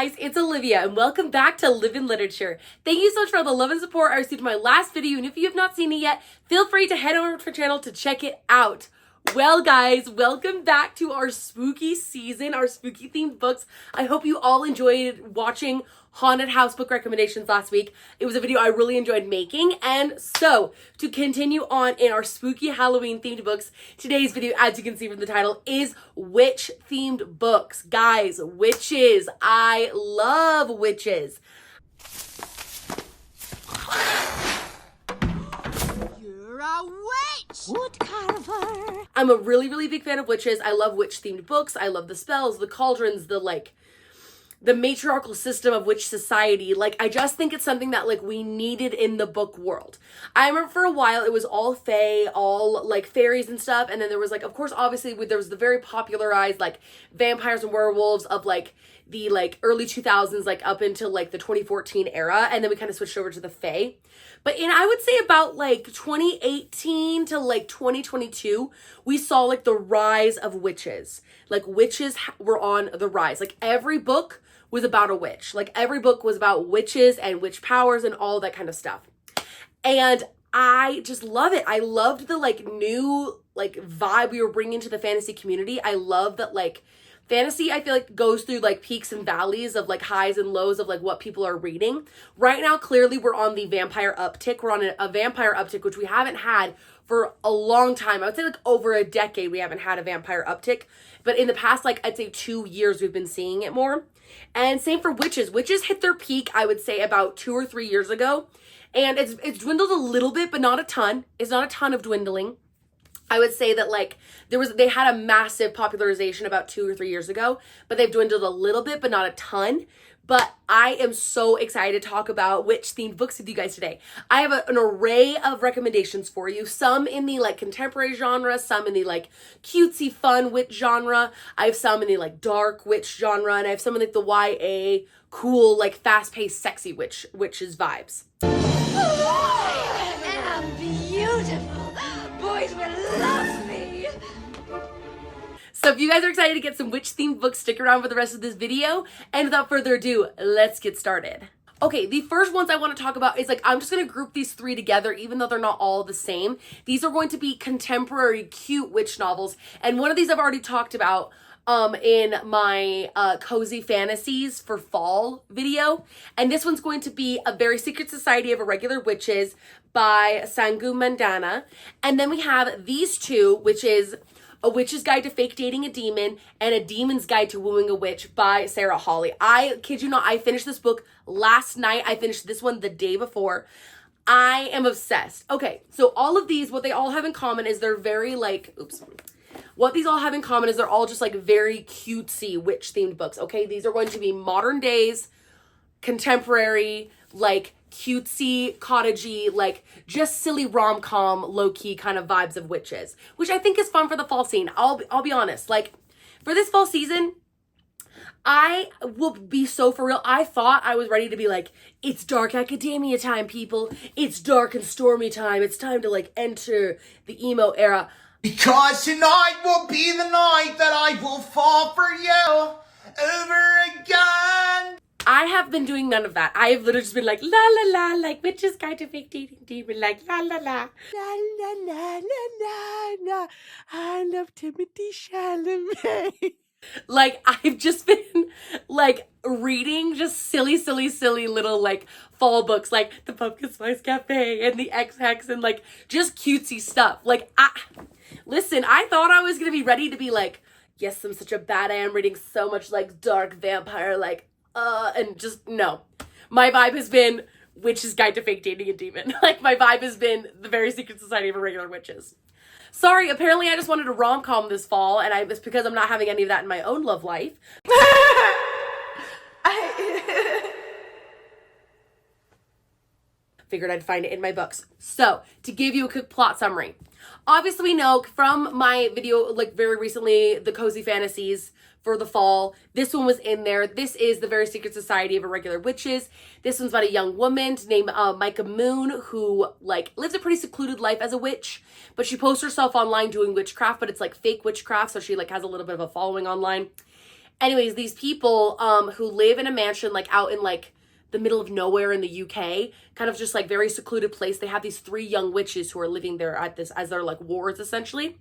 guys, it's Olivia and welcome back to Live in Literature. Thank you so much for all the love and support I received in my last video, and if you have not seen it yet, feel free to head over to our channel to check it out. Well guys, welcome back to our spooky season, our spooky themed books. I hope you all enjoyed watching haunted house book recommendations last week. It was a video I really enjoyed making, and so to continue on in our spooky Halloween themed books, today's video, as you can see from the title, is witch themed books. Guys, witches. I love witches. You're a witch! Woodcarver! I'm a really big fan of witches. I love witch themed books. I love the spells, the cauldrons, the matriarchal system of witch society. I just think it's something that we needed in the book world. I remember for a while it was all fae, all fairies and stuff, and then there was of course obviously there was the very popularized vampires and werewolves of the early 2000s up until the 2014 era, and then we kind of switched over to the fae. But I would say about 2018 to 2022, we saw the rise of witches. Witches were on the rise. Every book was about a witch. Every book was about witches and witch powers and all that kind of stuff. And I just love it. I loved the new vibe we were bringing to the fantasy community. I love that fantasy, I feel goes through peaks and valleys of highs and lows of what people are reading. Right now, clearly we're on the vampire uptick. We're on a vampire uptick, which we haven't had for a long time. I would say over a decade we haven't had a vampire uptick. But in the past, I'd say 2 years, we've been seeing it more. And same for witches. Witches hit their peak, I would say, about 2 or 3 years ago. And it's dwindled a little bit, but not a ton. It's not a ton of dwindling. I would say that they had a massive popularization about 2 or 3 years ago, but they've dwindled a little bit, but not a ton. But I am so excited to talk about witch themed books with you guys today. I have an array of recommendations for you, some in the contemporary genre, some in the cutesy fun witch genre. I have some in the dark witch genre, and I have some in the YA cool fast paced sexy witches vibes. I am beautiful. Boys will love me. So if you guys are excited to get some witch-themed books, stick around for the rest of this video. And without further ado, let's get started. Okay, the first ones I want to talk about is I'm just going to group these three together, even though they're not all the same. These are going to be contemporary cute witch novels. And one of these I've already talked about in my cozy fantasies for fall video. And this one's going to be A Very Secret Society of Irregular Witches by Sangu Mandana. And then we have these two, which is A Witch's Guide to Fake Dating a Demon and A Demon's Guide to Wooing a Witch by Sarah Hawley. I kid you not, I finished this book last night. I finished this one the day before. I am obsessed. Okay, so all of these, what they all have in common is they're very what these all have in common is they're all just very cutesy witch themed books. Okay, these are going to be modern days, contemporary, cutesy, cottagey, just silly rom-com, low-key kind of vibes of witches, which I think is fun for the fall scene. I'll be honest, for this fall season, I will be so for real. I thought I was ready to be it's dark academia time, people. It's dark and stormy time. It's time to enter the emo era. Because tonight will be the night that I will fall for you over again. I have been doing none of that. I have literally just been la la la, Witch's Guide to Fake Dating Demon, la la la. La la la la la la. I love Timothy Chalamet. I've just been reading just silly little fall books The Pumpkin Spice Cafe and The X-Hex and just cutesy stuff. Listen, I thought I was gonna be ready to be yes, I'm such a bad, I am reading so much dark vampire and just no. My vibe has been Witch's Guide to Fake Dating a Demon. My vibe has been The Very Secret Society of Irregular Witches. Sorry, apparently I just wanted a rom-com this fall, and it's because I'm not having any of that in my own love life. Figured I'd find it in my books. So, to give you a quick plot summary. Obviously we know from my video very recently, the cozy fantasies for the fall, this one was in there. This is The Very Secret Society of Irregular Witches. This one's about a young woman named Micah Moon who lives a pretty secluded life as a witch, but she posts herself online doing witchcraft, but it's fake witchcraft, so she has a little bit of a following online. Anyways, these people who live in a mansion like out in like the middle of nowhere in the UK, kind of just like very secluded place. They have these 3 young witches who are living there at this as their like wards essentially.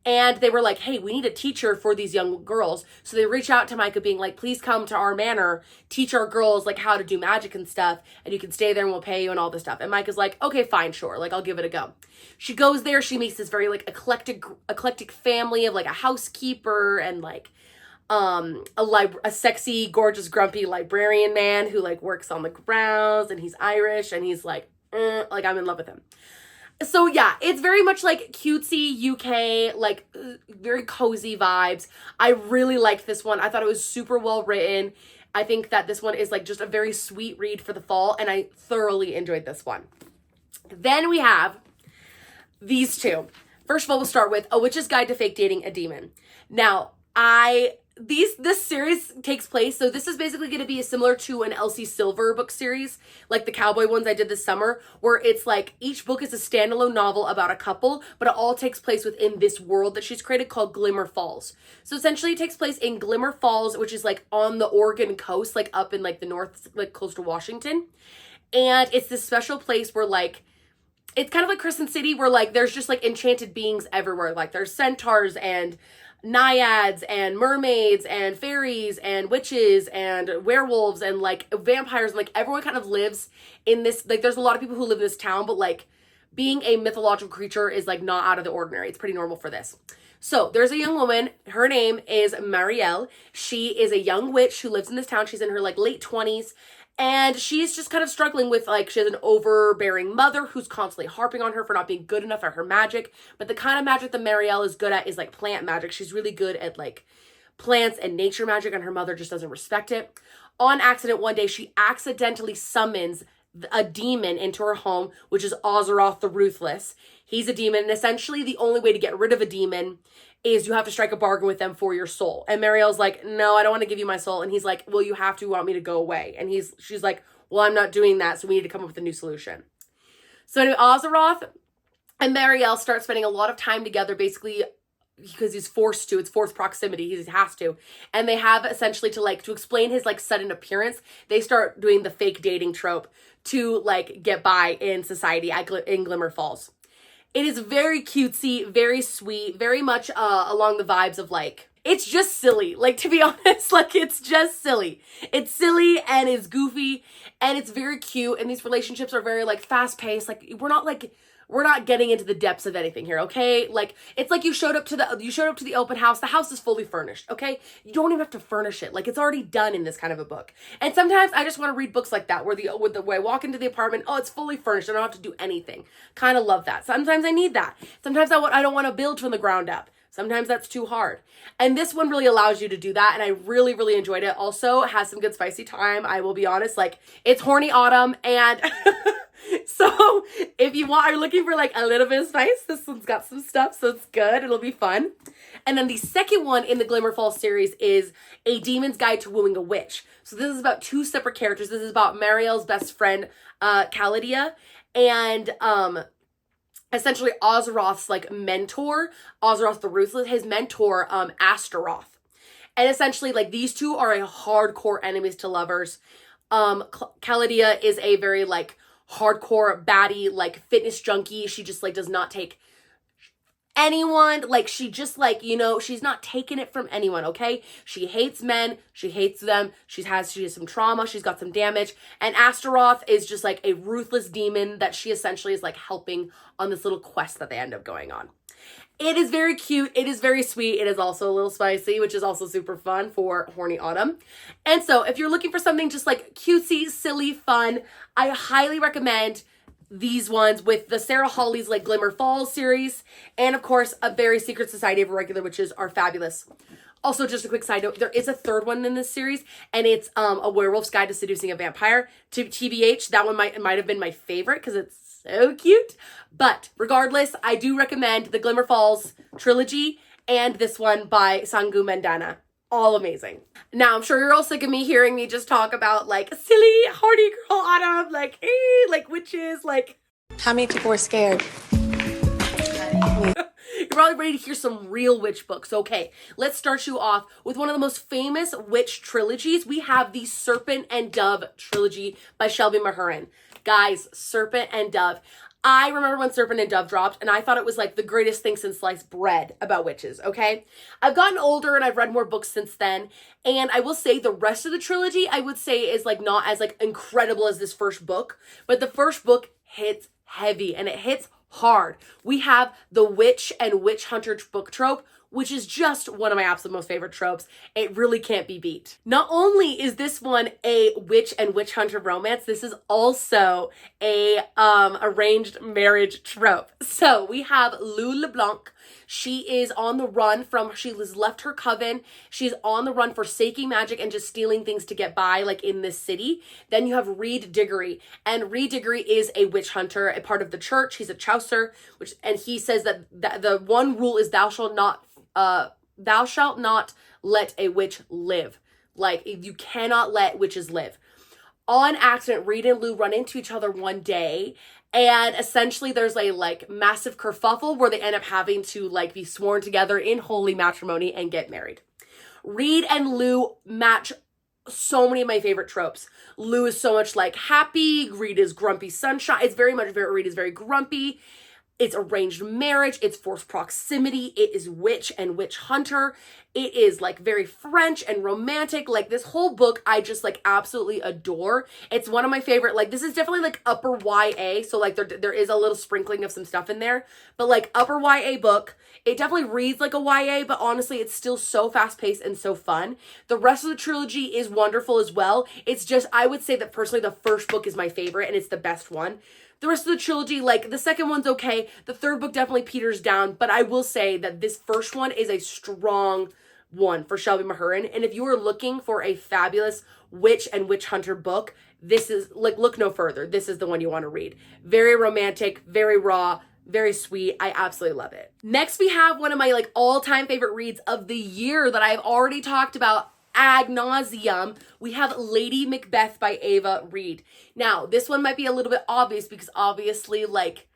And they were like, hey, we need a teacher for these young girls. So they reach out to Micah being like, please come to our manor, teach our girls like how to do magic and stuff. And you can stay there and we'll pay you and all this stuff. And Micah's like, okay, fine, sure. Like, I'll give it a go. She goes there. She meets this very like eclectic family of like a housekeeper and like a sexy, gorgeous, grumpy librarian man who like works on the grounds, and he's Irish, and he's like I'm in love with him. So yeah, it's very much like cutesy UK, like very cozy vibes. I really liked this one. I thought it was super well written. I think that this one is like just a very sweet read for the fall, and I thoroughly enjoyed this one. Then we have these 2. First of all, we'll start with A Witch's Guide to Fake Dating a Demon. Now, this series takes place, so this is basically going to be similar to an Elsie Silver book series, like the cowboy ones I did this summer, where it's like each book is a standalone novel about a couple, but it all takes place within this world that she's created called Glimmer Falls. So essentially it takes place in Glimmer Falls, which is like on the Oregon coast, like up in like the north, like close to Washington. And it's this special place where like, it's kind of like Crescent City, where like there's just like enchanted beings everywhere. Like there's centaurs and naiads and mermaids and fairies and witches and werewolves and like vampires, and like everyone kind of lives in this, like there's a lot of people who live in this town, but like being a mythological creature is like not out of the ordinary. It's pretty normal for this. So there's a young woman, her name is Marielle. She is a young witch who lives in this town. She's in her like late 20s. And she's just kind of struggling with, like, she has an overbearing mother who's constantly harping on her for not being good enough at her magic. But the kind of magic that Marielle is good at is, like, plant magic. She's really good at, like, plants and nature magic, and her mother just doesn't respect it. On accident, one day, she accidentally summons a demon into her home, which is Azeroth the Ruthless. He's a demon, and essentially the only way to get rid of a demon is you have to strike a bargain with them for your soul. And Marielle's like, no, I don't want to give you my soul. And he's like, well, you have to want me to go away. And she's like, well, I'm not doing that, so we need to come up with a new solution. So anyway, Azeroth and Marielle start spending a lot of time together, basically because he's forced to. It's forced proximity. He has to. And they have essentially to explain his like sudden appearance, they start doing the fake dating trope to like get by in society in Glimmer Falls. It is very cutesy, very sweet, very much along the vibes of like, it's just silly. Like, to be honest, like, it's just silly. It's silly and it's goofy and it's very cute. And these relationships are very like fast paced. Like, we're not getting into the depths of anything here, okay? Like, it's like you showed up to the open house. The house is fully furnished, okay? You don't even have to furnish it. Like, it's already done in this kind of a book. And sometimes I just want to read books like that, where I walk into the apartment, oh, it's fully furnished. I don't have to do anything. Kind of love that. Sometimes I need that. Sometimes I don't want to build from the ground up. Sometimes that's too hard. And this one really allows you to do that. And I really, really enjoyed it. Also, has some good spicy time. I will be honest, like, it's horny autumn, and so if are looking for like a little bit of spice, this one's got some stuff, so it's good. It'll be fun. And then the second one in the Glimmer Falls series is A Demon's Guide to Wooing a Witch. So this is about 2 separate characters. This is about Marielle's best friend, Caladia, and essentially Azeroth's like mentor, Azeroth the Ruthless, his mentor, Astaroth. And essentially like these 2 are a hardcore enemies to lovers. Caladia is a very like hardcore baddie, like fitness junkie. She just like does not take anyone, like she just like, you know, she's not taking it from anyone, okay? She hates men, she hates them, she has some trauma, she's got some damage, and Astaroth is just like a ruthless demon that she essentially is like helping on this little quest that they end up going on. It is very cute. It is very sweet. It is also a little spicy, which is also super fun for horny autumn. And so if you're looking for something just like cutesy, silly, fun, I highly recommend these ones with the Sarah Hawley's like Glimmer Falls series. And of course, A Very Secret Society of Irregular Witches are fabulous. Also, just a quick side note, there is a third one in this series, and it's A Werewolf's Guide to Seducing a Vampire. TBH, that one might have been my favorite because it's so cute. But regardless, I do recommend the Glimmer Falls trilogy and this one by Sangu Mandana. All amazing. Now, I'm sure you're all sick of me hearing me just talk about like silly, horny girl autumn, like like witches, like. How many people were scared? Because You're probably ready to hear some real witch books. Okay, let's start you off with one of the most famous witch trilogies. We have the Serpent and Dove trilogy by Shelby Mahurin. Guys, Serpent and Dove. I remember when Serpent and Dove dropped, and I thought it was like the greatest thing since sliced bread about witches, okay? I've gotten older and I've read more books since then, and I will say the rest of the trilogy, I would say, is like not as like incredible as this first book, but the first book hits heavy and it hits hard. We have the witch and witch hunter book trope, which is just one of my absolute most favorite tropes. It really can't be beat. Not only is this one a witch and witch hunter romance, this is also a arranged marriage trope. So we have Lou LeBlanc. She is on the run she has left her coven. She's on the run forsaking magic and just stealing things to get by, like in this city. Then you have Reed Diggory. And Reed Diggory is a witch hunter, a part of the church. He's a Chaucer, and he says that the one rule is thou shalt not let a witch live. Like, you cannot let witches live. On accident, Reed and Lou run into each other one day, and essentially there's a like massive kerfuffle where they end up having to like be sworn together in holy matrimony and get married. Reed and Lou match so many of my favorite tropes. Lou is so much like happy, Reed is grumpy sunshine. It's very much Reed is very grumpy. It's arranged marriage, it's forced proximity, it is witch and witch hunter. It is like very French and romantic. Like this whole book, I just like absolutely adore. It's one of my favorite, like this is definitely like upper YA. So like there is a little sprinkling of some stuff in there, but like upper YA book. It definitely reads like a YA, but honestly, it's still so fast paced and so fun. The rest of the trilogy is wonderful as well. It's just, I would say that personally, the first book is my favorite and it's the best one. The rest of the trilogy, like the second one's okay. The third book definitely peters down, but I will say that this first one is a strong one for Shelby Mahurin. And if you are looking for a fabulous witch and witch hunter book, this is like, look no further. This is the one you want to read. Very romantic, very raw, very sweet. I absolutely love it. Next, we have one of my like all-time favorite reads of the year that I've already talked about ad nauseum. We have Lady Macbeth by Ava Reid. Now, this one might be a little bit obvious because obviously, like,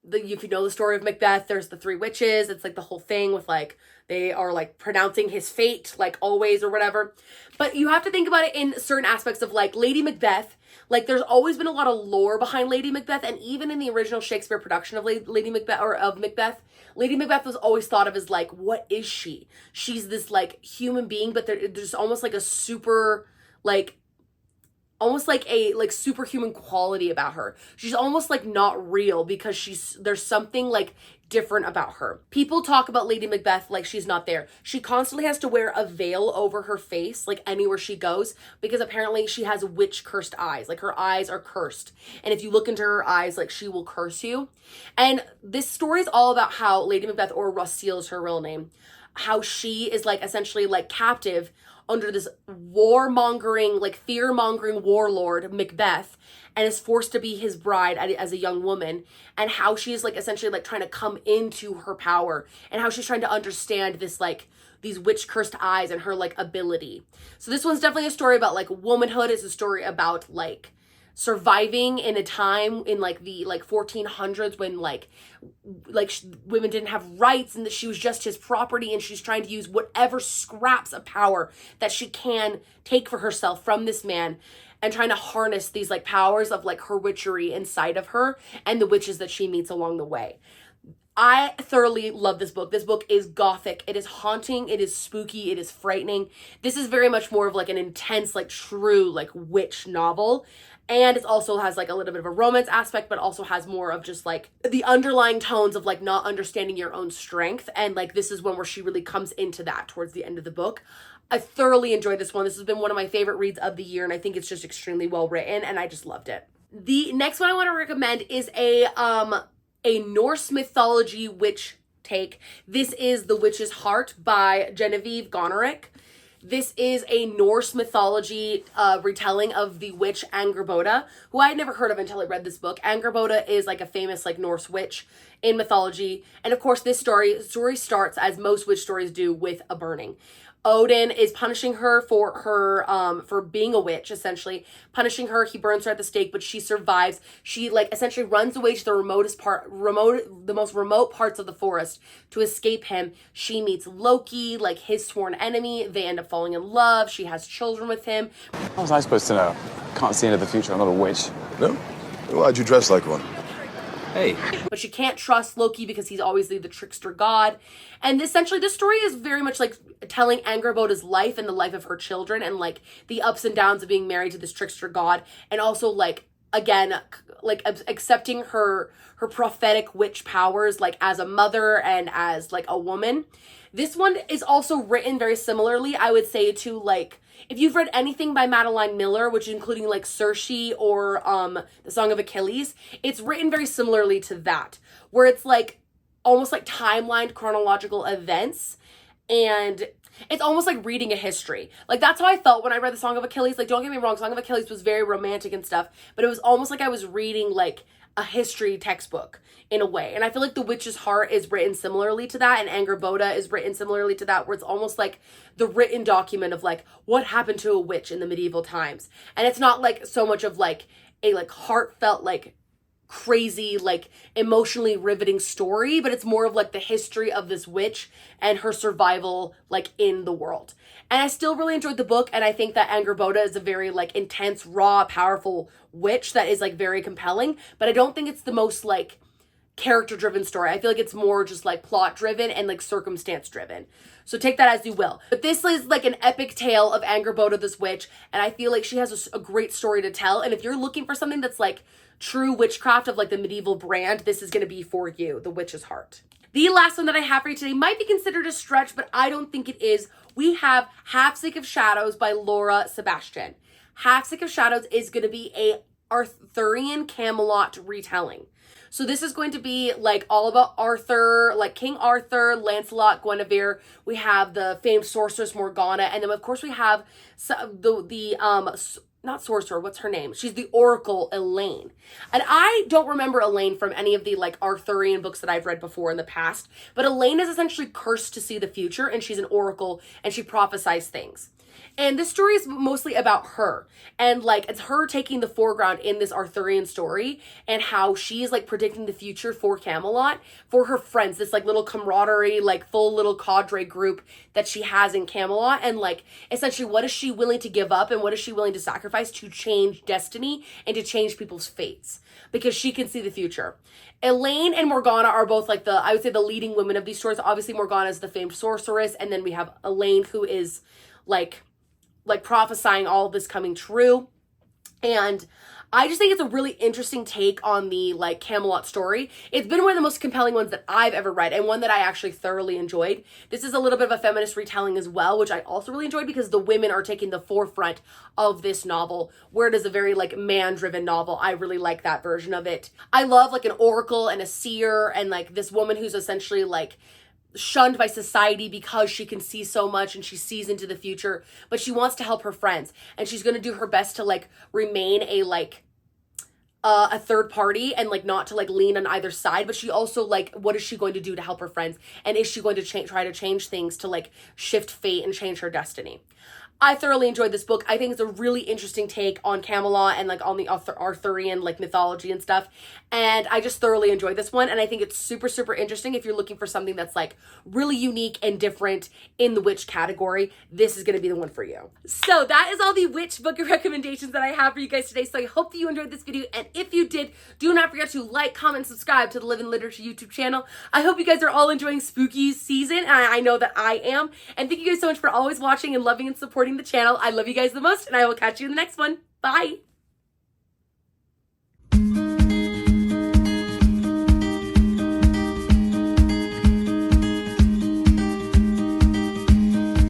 if you know the story of Macbeth, there's the three witches. It's like the whole thing with like, they are like pronouncing his fate, like always or whatever. But you have to think about it in certain aspects of like Lady Macbeth. Like there's always been a lot of lore behind Lady Macbeth. And even in the original Shakespeare production of Lady Macbeth or of Macbeth, Lady Macbeth was always thought of as like, what is she? She's this like human being, but there's almost like a super like, almost like a like superhuman quality about her. She's almost like not real because there's something like different about her. People talk about Lady Macbeth like she's not there. She constantly has to wear a veil over her face like anywhere she goes because apparently she has witch cursed eyes. Like her eyes are cursed. And if you look into her eyes, like she will curse you. And this story is all about how Lady Macbeth, or Rossille is her real name, how she is like essentially like captive under this warmongering, like fear-mongering warlord, Macbeth, and is forced to be his bride as a young woman, and how she's like essentially like trying to come into her power, and how she's trying to understand this like these witch-cursed eyes and her like ability. So this one's definitely a story about like womanhood. It's a story about like surviving in a time in like the like 1400s when like women didn't have rights and that she was just his property, and she's trying to use whatever scraps of power that she can take for herself from this man, and trying to harness these like powers of like her witchery inside of her and the witches that she meets along the way. I thoroughly love this book. This book is gothic. It is haunting. It is spooky. It is frightening. This is very much more of like an intense, like true, like witch novel. And it also has like a little bit of a romance aspect, but also has more of just like the underlying tones of like not understanding your own strength. And like this is one where she really comes into that towards the end of the book. I thoroughly enjoyed this one. This has been one of my favorite reads of the year, and I think it's just extremely well written, and I just loved it. The next one I want to recommend is a Norse mythology witch take. This is The Witch's Heart by Genevieve Gonerick. This is a Norse mythology retelling of the witch Angerboda, who I had never heard of until I read this book. Angerboda is like a famous like Norse witch in mythology. And of course, this story starts, as most witch stories do, with a burning. Odin is punishing her for being a witch, essentially punishing her. He burns her at the stake, but she survives. She like essentially runs away to the most remote parts of the forest to escape him. She meets Loki, like his sworn enemy. They end up falling in love. She has children with him. How was I supposed to know? Can't see into the future. I'm not a witch. No? Why'd you dress like one? Hey. But she can't trust Loki because he's obviously the trickster god. And essentially this story is very much like telling Angrboda's life and the life of her children and like the ups and downs of being married to this trickster god. And also like, again, like accepting her prophetic witch powers like as a mother and as like a woman. This one is also written very similarly, I would say, to like, if you've read anything by Madeline Miller, which is including like Circe or The Song of Achilles, it's written very similarly to that, where it's like almost like timelined chronological events, and it's almost like reading a history. Like that's how I felt when I read The Song of Achilles. Like don't get me wrong, Song of Achilles was very romantic and stuff, but it was almost like I was reading like a history textbook in a way. And I feel like The Witch's Heart is written similarly to that, and Angrboda is written similarly to that, where it's almost like the written document of like what happened to a witch in the medieval times. And it's not like so much of like a like heartfelt like crazy like emotionally riveting story, but it's more of like the history of this witch and her survival like in the world. And I still really enjoyed the book, and I think that Angrboda is a very like intense, raw, powerful witch that is like very compelling, but I don't think it's the most like character driven story. I feel like it's more just like plot driven and like circumstance driven. So take that as you will. But this is like an epic tale of Angrboda, this witch, and I feel like she has a great story to tell. And if you're looking for something that's like true witchcraft of like the medieval brand, this is going to be for you, The Witch's Heart. The last one that I have for you today might be considered a stretch, but I don't think it is. We have Half Sick of Shadows by Laura Sebastian. Half Sick of Shadows is going to be a Arthurian Camelot retelling. So this is going to be like all about Arthur, like King Arthur, Lancelot, Guinevere. We have the famed sorceress Morgana, and then of course we have not sorcerer, what's her name? She's the Oracle, Elaine. And I don't remember Elaine from any of the like Arthurian books that I've read before in the past, but Elaine is essentially cursed to see the future, and she's an oracle and she prophesies things. And this story is mostly about her, and like it's her taking the foreground in this Arthurian story, and how she's like predicting the future for Camelot, for her friends, this like little camaraderie, like full little cadre group that she has in Camelot. And like essentially what is she willing to give up and what is she willing to sacrifice to change destiny and to change people's fates, because she can see the future. Elaine and Morgana are both like I would say the leading women of these stories. Obviously Morgana is the famed sorceress, and then we have Elaine, who is like prophesying all of this coming true. And I just think it's a really interesting take on the like Camelot story. It's been one of the most compelling ones that I've ever read, and one that I actually thoroughly enjoyed. This is a little bit of a feminist retelling as well, which I also really enjoyed, because the women are taking the forefront of this novel, where it is a very like man-driven novel. I really like that version of it. I love like an oracle and a seer, and like this woman who's essentially like shunned by society because she can see so much and she sees into the future, but she wants to help her friends, and she's going to do her best to like remain a third party and like not to like lean on either side. But she also like, what is she going to do to help her friends, and is she going to try to change things to like shift fate and change her destiny? I thoroughly enjoyed this book. I think it's a really interesting take on Camelot and like on the Arthurian like mythology and stuff. And I just thoroughly enjoyed this one. And I think it's super, super interesting if you're looking for something that's like really unique and different in the witch category. This is going to be the one for you. So that is all the witch book recommendations that I have for you guys today. So I hope that you enjoyed this video. And if you did, do not forget to like, comment, subscribe to the Live in Literature YouTube channel. I hope you guys are all enjoying spooky season. And I know that I am. And thank you guys so much for always watching and loving and supporting the channel. I love you guys the most, and I will catch you in the next one. Bye.